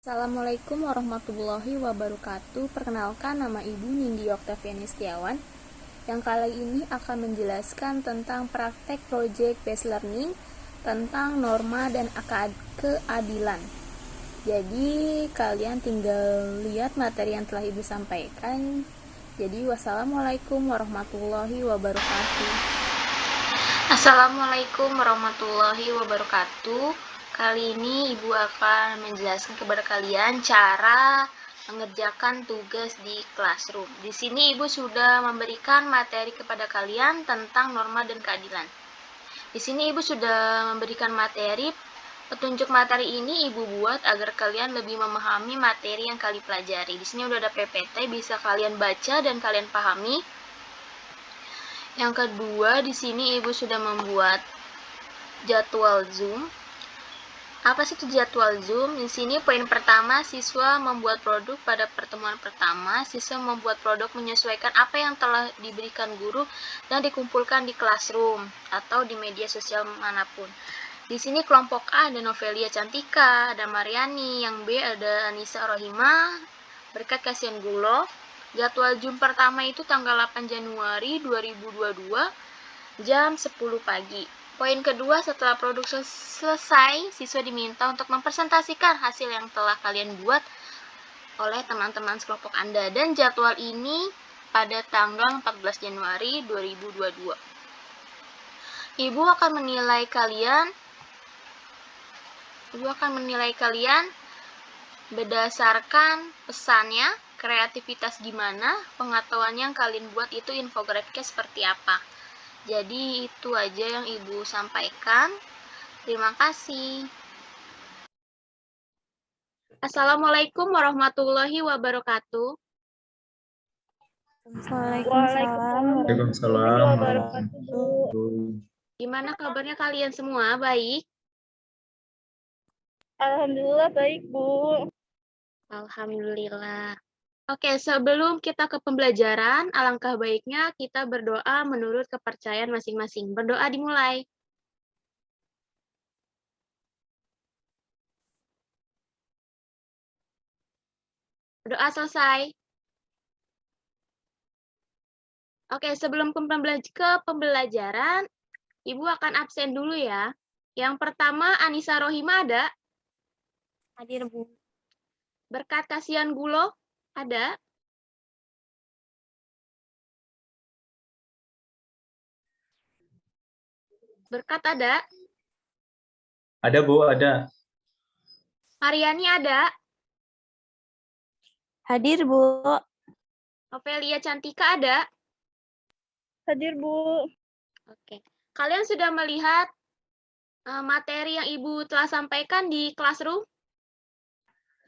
Assalamualaikum warahmatullahi wabarakatuh. Perkenalkan, nama Ibu Nindi Oktaviani Setiawan yang kali ini akan menjelaskan tentang praktek project based learning tentang norma dan keadilan. Jadi kalian tinggal lihat materi yang telah Ibu sampaikan. Jadi wassalamualaikum warahmatullahi wabarakatuh. Assalamualaikum warahmatullahi wabarakatuh. Kali ini Ibu akan menjelaskan kepada kalian cara mengerjakan tugas di classroom. Di sini Ibu sudah memberikan materi kepada kalian tentang norma dan keadilan. Di sini Ibu sudah memberikan materi. Petunjuk materi ini Ibu buat agar kalian lebih memahami materi yang kalian pelajari. Di sini udah ada PPT, bisa kalian baca dan kalian pahami. Yang kedua, di sini Ibu sudah membuat jadwal Zoom. Apa sih itu jadwal Zoom? Di sini poin pertama, siswa membuat produk. Pada pertemuan pertama, siswa membuat produk menyesuaikan apa yang telah diberikan guru dan dikumpulkan di classroom atau di media sosial manapun. Di sini kelompok A ada Novelia Cantika, ada Mariani, yang B ada Anissa Rohima, berkat Kasihan Gulo. Jadwal Zoom pertama itu tanggal 8 Januari 2022 jam 10 pagi. Poin kedua, setelah produk selesai, siswa diminta untuk mempresentasikan hasil yang telah kalian buat oleh teman-teman sekelompok Anda. Dan jadwal ini pada tanggal 14 Januari 2022. Ibu akan menilai kalian berdasarkan pesannya, kreativitas gimana, pengetahuan yang kalian buat itu infografiknya seperti apa. Jadi itu aja yang Ibu sampaikan. Terima kasih. Assalamualaikum warahmatullahi wabarakatuh. Waalaikumsalam warahmatullahi wabarakatuh. Gimana kabarnya kalian semua? Baik? Alhamdulillah baik, Bu. Alhamdulillah. Oke, sebelum kita ke pembelajaran, alangkah baiknya kita berdoa menurut kepercayaan masing-masing. Berdoa dimulai. Berdoa selesai. Oke, sebelum ke pembelajaran, Ibu akan absen dulu ya. Yang pertama, Anissa Rohima ada? Hadir, Bu. Berkat Kasihan Gulo ada? Berkat ada? Ada, Bu, ada. Mariani ada? Hadir, Bu. Novelia Cantika ada? Hadir, Bu. Oke. Kalian sudah melihat materi yang Ibu telah sampaikan di classroom?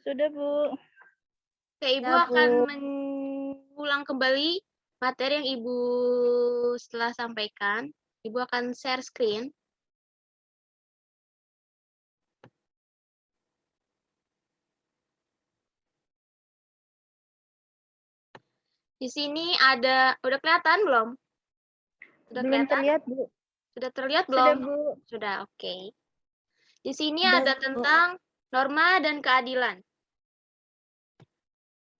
Sudah, Bu. Oke, Ibu Ya, Bu. akan mengulang kembali materi yang Ibu setelah sampaikan. Ibu akan share screen. Di sini ada, udah kelihatan belum? Sudah Belum kelihatan? terlihat, Bu. Sudah terlihat Sudah, belum? Bu. Sudah, oke. Di sini Sudah, ada Bu. tentang norma dan keadilan.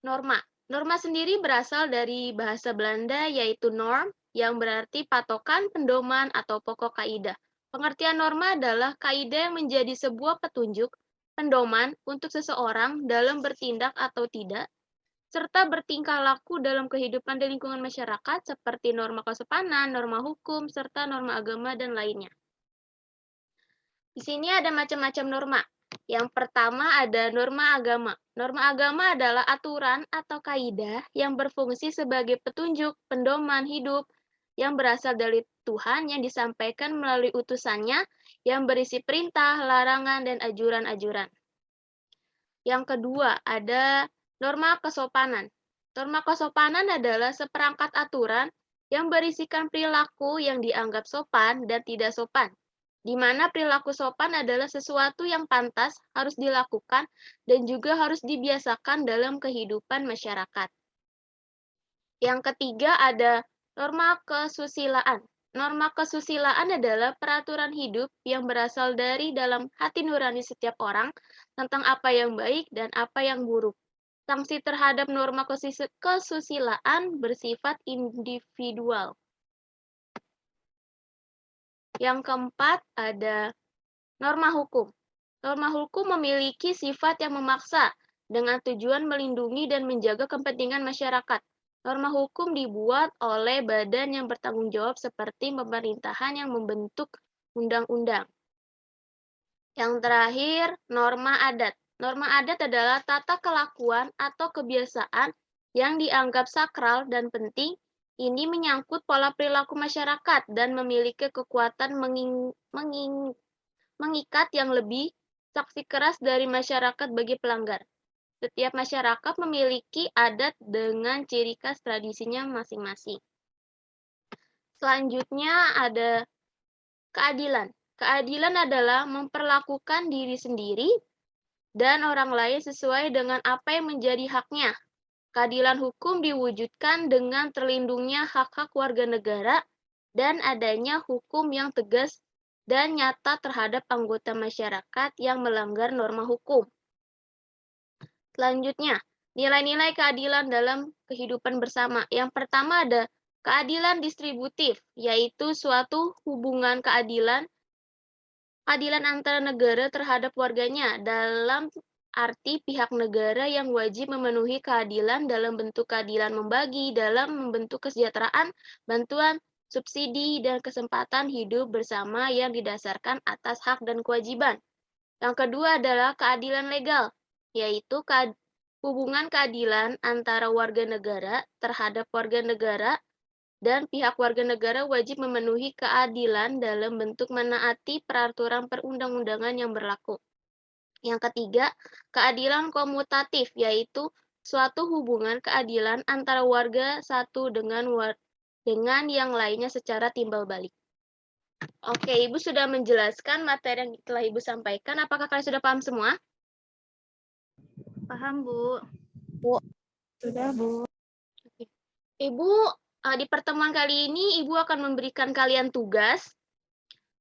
Norma. Norma sendiri berasal dari bahasa Belanda yaitu norm, yang berarti patokan, pedoman, atau pokok kaidah. Pengertian norma adalah kaidah yang menjadi sebuah petunjuk, pedoman untuk seseorang dalam bertindak atau tidak, serta bertingkah laku dalam kehidupan dan lingkungan masyarakat seperti norma kesopanan, norma hukum, serta norma agama, dan lainnya. Di sini ada macam-macam norma. Yang pertama ada norma agama. Norma agama adalah aturan atau kaidah yang berfungsi sebagai petunjuk, pedoman hidup yang berasal dari Tuhan yang disampaikan melalui utusannya yang berisi perintah, larangan, dan ajuran-ajuran. Yang kedua ada norma kesopanan. Norma kesopanan adalah seperangkat aturan yang berisikan perilaku yang dianggap sopan dan tidak sopan, di mana perilaku sopan adalah sesuatu yang pantas, harus dilakukan, dan juga harus dibiasakan dalam kehidupan masyarakat. Yang ketiga ada norma kesusilaan. Norma kesusilaan adalah peraturan hidup yang berasal dari dalam hati nurani setiap orang tentang apa yang baik dan apa yang buruk. Sanksi terhadap norma kesusilaan bersifat individual. Yang keempat ada norma hukum. Norma hukum memiliki sifat yang memaksa dengan tujuan melindungi dan menjaga kepentingan masyarakat. Norma hukum dibuat oleh badan yang bertanggung jawab seperti pemerintahan yang membentuk undang-undang. Yang terakhir, norma adat. Norma adat adalah tata kelakuan atau kebiasaan yang dianggap sakral dan penting. Ini menyangkut pola perilaku masyarakat dan memiliki kekuatan mengikat yang lebih saksi keras dari masyarakat bagi pelanggar. Setiap masyarakat memiliki adat dengan ciri khas tradisinya masing-masing. Selanjutnya ada keadilan. Keadilan adalah memperlakukan diri sendiri dan orang lain sesuai dengan apa yang menjadi haknya. Keadilan hukum diwujudkan dengan terlindungnya hak-hak warga negara dan adanya hukum yang tegas dan nyata terhadap anggota masyarakat yang melanggar norma hukum. Selanjutnya, nilai-nilai keadilan dalam kehidupan bersama. Yang pertama ada keadilan distributif, yaitu suatu hubungan keadilan antara negara terhadap warganya dalam arti pihak negara yang wajib memenuhi keadilan dalam bentuk keadilan membagi, dalam membentuk kesejahteraan, bantuan, subsidi, dan kesempatan hidup bersama yang didasarkan atas hak dan kewajiban. Yang kedua adalah keadilan legal, yaitu hubungan keadilan antara warga negara terhadap warga negara dan pihak warga negara wajib memenuhi keadilan dalam bentuk menaati peraturan perundang-undangan yang berlaku. Yang ketiga, keadilan komutatif, yaitu suatu hubungan keadilan antara warga satu dengan yang lainnya secara timbal balik. Oke, Ibu sudah menjelaskan materi yang telah Ibu sampaikan. Apakah kalian sudah paham semua? Paham, Bu. Sudah, Bu. Ibu, di pertemuan kali ini Ibu akan memberikan kalian tugas.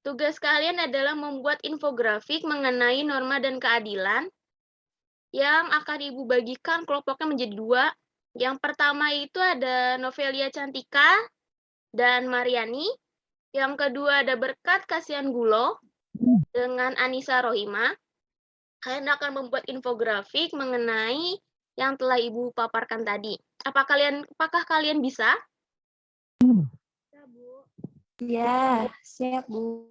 Tugas kalian adalah membuat infografik mengenai norma dan keadilan yang akan Ibu bagikan kelompoknya menjadi 2. Yang pertama itu ada Novelia Cantika dan Mariani. Yang kedua ada Berkat Kasihan Gulo dengan Anissa Rohima. Kalian akan membuat infografik mengenai yang telah Ibu paparkan tadi. Apakah kalian bisa? Ya, siap, Bu.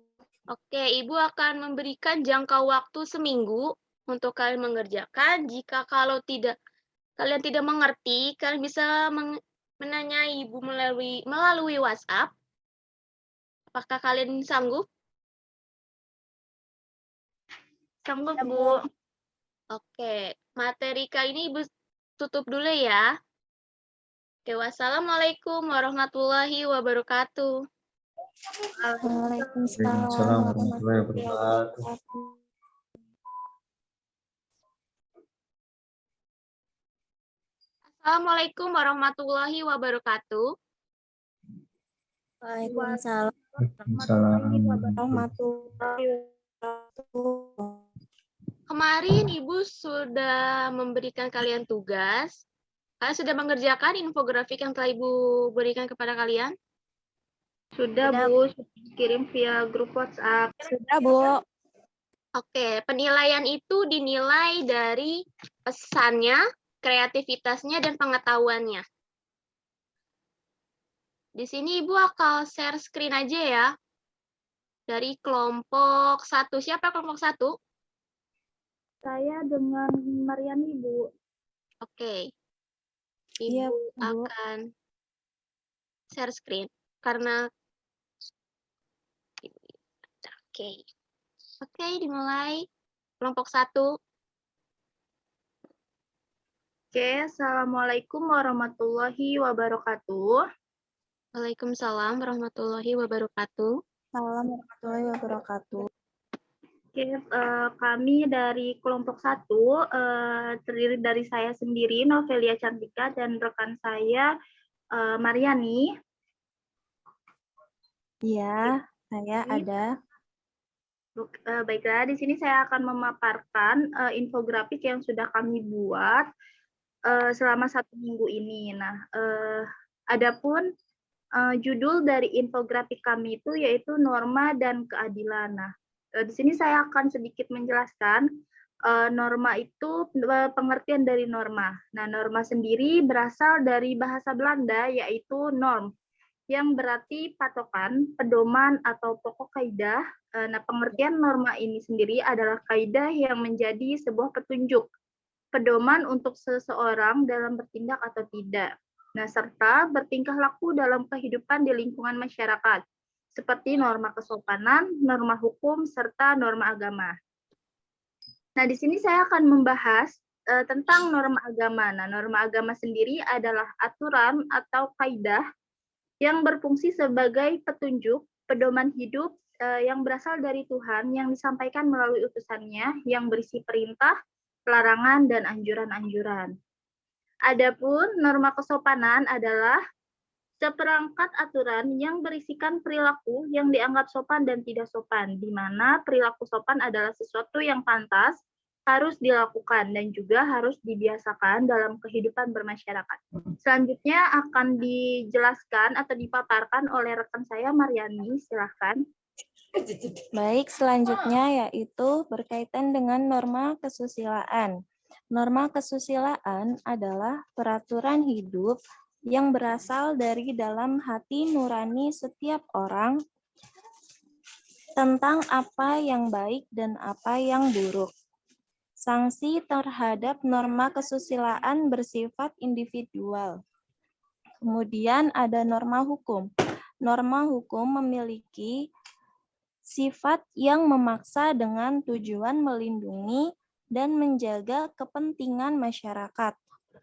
Oke, Ibu akan memberikan jangka waktu seminggu untuk kalian mengerjakan. Jika kalian tidak mengerti, kalian bisa menanyai Ibu melalui WhatsApp. Apakah kalian sanggup? Sanggup, Ya, Bu. Oke, materi kali ini Ibu tutup dulu ya. Oke, wassalamualaikum warahmatullahi wabarakatuh. Waalaikumsalam warahmatullahi wabarakatuh. Assalamualaikum warahmatullahi wabarakatuh. Waalaikumsalam Waalaikumsalam. warahmatullahi wabarakatuh. Kemarin Ibu sudah memberikan kalian tugas. Kalian sudah mengerjakan infografik yang telah Ibu berikan kepada kalian? Sudah, Sudah. Bu. Kirim via grup WhatsApp. Sudah, Bu. Oke, penilaian itu dinilai dari pesannya, kreativitasnya, dan pengetahuannya. Di sini Ibu akan share screen aja ya. Dari kelompok 1. Siapa kelompok 1? Saya dengan Mariani, Bu. Oke. Iya, Ibu Bu. akan share screen. Karena Oke, dimulai. Kelompok 1. Oke, Assalamualaikum warahmatullahi wabarakatuh. Waalaikumsalam warahmatullahi wabarakatuh. Salam warahmatullahi wabarakatuh. Oke, kami dari kelompok 1 terdiri dari saya sendiri, Novelia Cantika, dan rekan saya Mariani. Iya, saya ada. Baiklah, di sini saya akan memaparkan infografik yang sudah kami buat selama 1 minggu ini. Nah, adapun judul dari infografik kami itu yaitu norma dan keadilan. Nah, di sini saya akan sedikit menjelaskan norma itu pengertian dari norma. Nah, norma sendiri berasal dari bahasa Belanda yaitu norm, yang berarti patokan, pedoman, atau pokok kaidah. Nah, pengertian norma ini sendiri adalah kaidah yang menjadi sebuah petunjuk, pedoman untuk seseorang dalam bertindak atau tidak. Nah, serta bertingkah laku dalam kehidupan di lingkungan masyarakat, seperti norma kesopanan, norma hukum, serta norma agama. Nah, di sini saya akan membahas tentang norma agama. Nah, norma agama sendiri adalah aturan atau kaidah yang berfungsi sebagai petunjuk, pedoman hidup yang berasal dari Tuhan yang disampaikan melalui utusannya yang berisi perintah, larangan, dan anjuran-anjuran. Adapun norma kesopanan adalah seperangkat aturan yang berisikan perilaku yang dianggap sopan dan tidak sopan, di mana perilaku sopan adalah sesuatu yang pantas, harus dilakukan, dan juga harus dibiasakan dalam kehidupan bermasyarakat. Selanjutnya akan dijelaskan atau dipaparkan oleh rekan saya, Mariani. Silahkan. Baik, selanjutnya yaitu berkaitan dengan norma kesusilaan. Norma kesusilaan adalah peraturan hidup yang berasal dari dalam hati nurani setiap orang tentang apa yang baik dan apa yang buruk. Sanksi terhadap norma kesusilaan bersifat individual. Kemudian ada norma hukum. Norma hukum memiliki sifat yang memaksa dengan tujuan melindungi dan menjaga kepentingan masyarakat.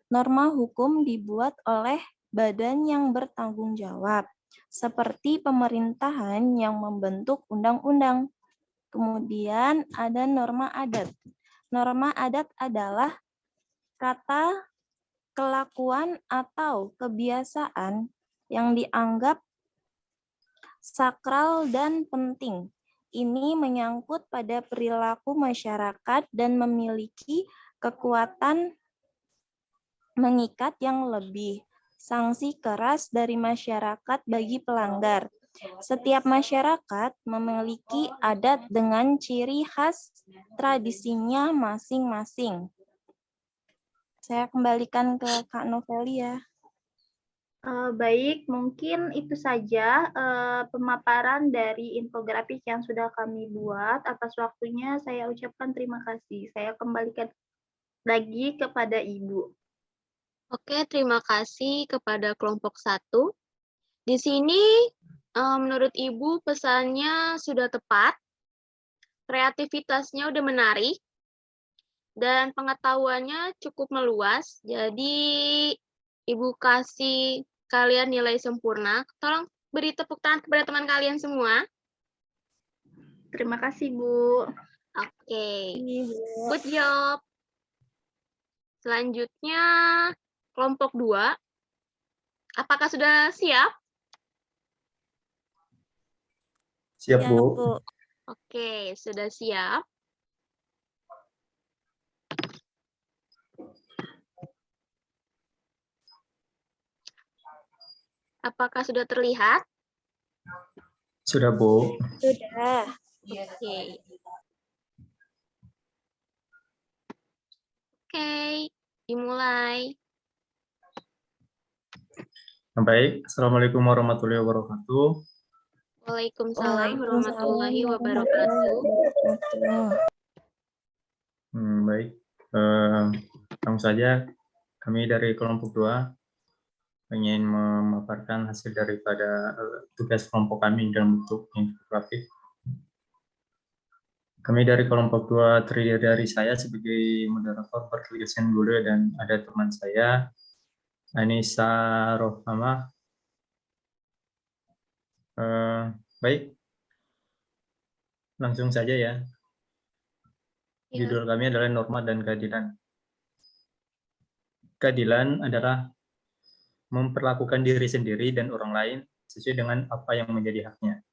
Norma hukum dibuat oleh badan yang bertanggung jawab, seperti pemerintahan yang membentuk undang-undang. Kemudian ada norma adat. Norma adat adalah kata, kelakuan, atau kebiasaan yang dianggap sakral dan penting. Ini menyangkut pada perilaku masyarakat dan memiliki kekuatan mengikat yang lebih. Sanksi keras dari masyarakat bagi pelanggar. Setiap masyarakat memiliki adat dengan ciri khas tradisinya masing-masing. Saya kembalikan ke Kak Novelia. Baik, mungkin itu saja pemaparan dari infografik yang sudah kami buat. Atas waktunya saya ucapkan terima kasih. Saya kembalikan lagi kepada Ibu. Oke, terima kasih kepada kelompok 1. Di sini menurut Ibu pesannya sudah tepat, kreativitasnya udah menarik, dan pengetahuannya cukup meluas. Jadi Ibu kasih kalian nilai sempurna. Tolong beri tepuk tangan kepada teman kalian semua. Terima kasih, Bu. Oke, good job. Selanjutnya kelompok 2. Apakah sudah siap? Siap, Bu. Oke, sudah siap. Apakah sudah terlihat? Sudah, Bu. Sudah. Oke. Oke, dimulai. Baik, Assalamualaikum warahmatullahi wabarakatuh. Waalaikumsalam warahmatullahi wabarakatuh. Baik, langsung saja kami dari kelompok 2 ingin memaparkan hasil daripada tugas kelompok kami dalam bentuk infografik. Kami dari kelompok 2 terdiri dari saya sebagai moderator pertugasan guru dan ada teman saya, Anissa Rohama. Baik, langsung saja ya. Judul kami adalah norma dan keadilan. Keadilan adalah memperlakukan diri sendiri dan orang lain sesuai dengan apa yang menjadi haknya.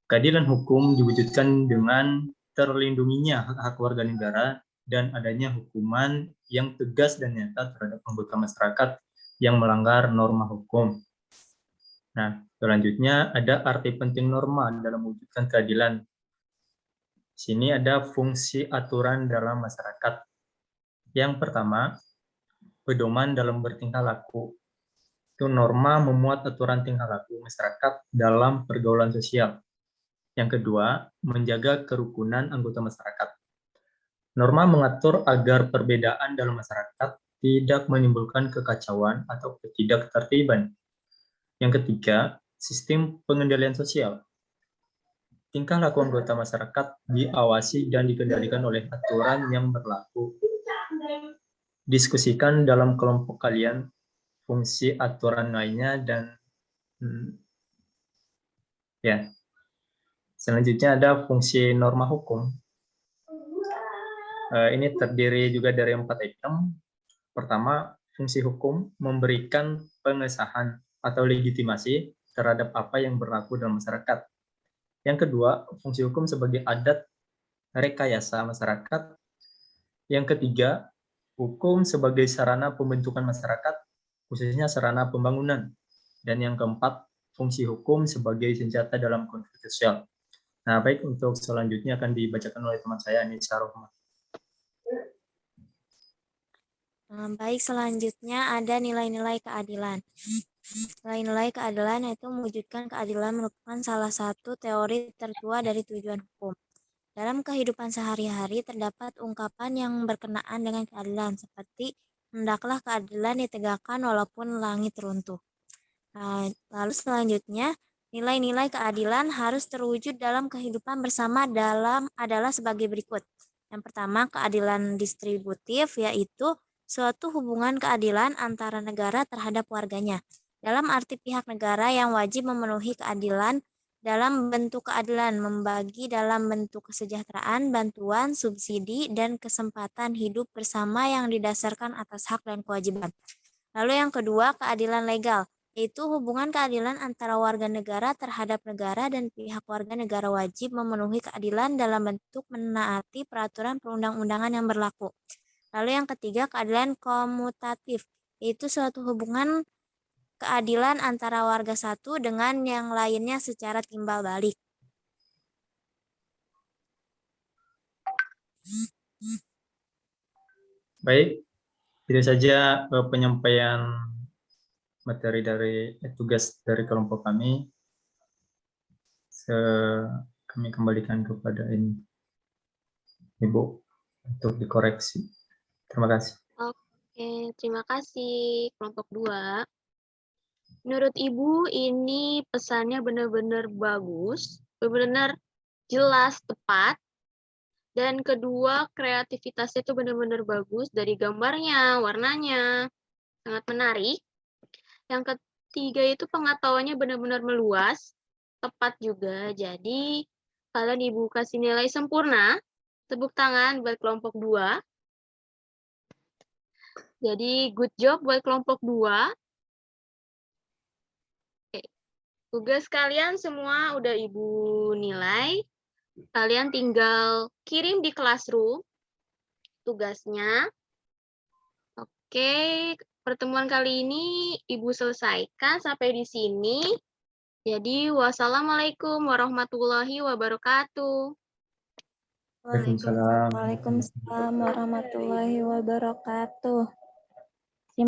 Keadilan hukum diwujudkan dengan terlindunginya hak-hak warga negara dan adanya hukuman yang tegas dan nyata terhadap anggota masyarakat yang melanggar norma hukum. Nah, selanjutnya ada arti penting norma dalam mewujudkan keadilan. Di sini ada fungsi aturan dalam masyarakat. Yang pertama, pedoman dalam bertingkah laku. Itu norma memuat aturan tingkah laku masyarakat dalam pergaulan sosial. Yang kedua, menjaga kerukunan anggota masyarakat. Norma mengatur agar perbedaan dalam masyarakat tidak menimbulkan kekacauan atau ketidaktertiban. Yang ketiga, sistem pengendalian sosial. Tingkah laku anggota masyarakat diawasi dan dikendalikan oleh aturan yang berlaku. Diskusikan dalam kelompok kalian fungsi aturan lainnya dan ya. Selanjutnya ada fungsi norma hukum. Ini terdiri juga dari 4 item. Pertama, fungsi hukum memberikan pengesahan atau legitimasi terhadap apa yang berlaku dalam masyarakat. Yang kedua, fungsi hukum sebagai adat rekayasa masyarakat. Yang ketiga, hukum sebagai sarana pembentukan masyarakat, khususnya sarana pembangunan. Dan yang keempat, fungsi hukum sebagai senjata dalam konflik sosial. Nah, baik, untuk selanjutnya akan dibacakan oleh teman saya, Anissa Rohmah. Baik, selanjutnya ada nilai-nilai keadilan. Nilai-nilai keadilan yaitu mewujudkan keadilan merupakan salah satu teori tertua dari tujuan hukum. Dalam kehidupan sehari-hari terdapat ungkapan yang berkenaan dengan keadilan seperti hendaklah keadilan ditegakkan walaupun langit runtuh. Lalu selanjutnya, nilai-nilai keadilan harus terwujud dalam kehidupan bersama adalah sebagai berikut. Yang pertama, keadilan distributif, yaitu suatu hubungan keadilan antara negara terhadap warganya. Dalam arti pihak negara yang wajib memenuhi keadilan dalam bentuk keadilan, membagi dalam bentuk kesejahteraan, bantuan, subsidi, dan kesempatan hidup bersama yang didasarkan atas hak dan kewajiban. Lalu yang kedua, keadilan legal, yaitu hubungan keadilan antara warga negara terhadap negara dan pihak warga negara wajib memenuhi keadilan dalam bentuk menaati peraturan perundang-undangan yang berlaku. Lalu yang ketiga, keadilan komutatif, yaitu suatu hubungan keadilan antara warga satu dengan yang lainnya secara timbal balik. Baik, itu saja penyampaian materi dari tugas dari kelompok kami. Kami kembalikan kepada Ibu untuk dikoreksi. Terima kasih. Oke, terima kasih kelompok 2. Menurut Ibu ini pesannya benar-benar bagus, benar-benar jelas, tepat. Dan kedua, kreativitasnya itu benar-benar bagus dari gambarnya, warnanya, sangat menarik. Yang ketiga itu pengetahuannya benar-benar meluas, tepat juga. Jadi, kalian Ibu kasih nilai sempurna. Tepuk tangan buat kelompok 2. Jadi, good job buat kelompok 2. Oke. Tugas kalian semua udah Ibu nilai. Kalian tinggal kirim di Classroom tugasnya. Oke, pertemuan kali ini Ibu selesaikan sampai di sini. Jadi, wassalamualaikum warahmatullahi wabarakatuh. Waalaikumsalam. Waalaikumsalam warahmatullahi wabarakatuh.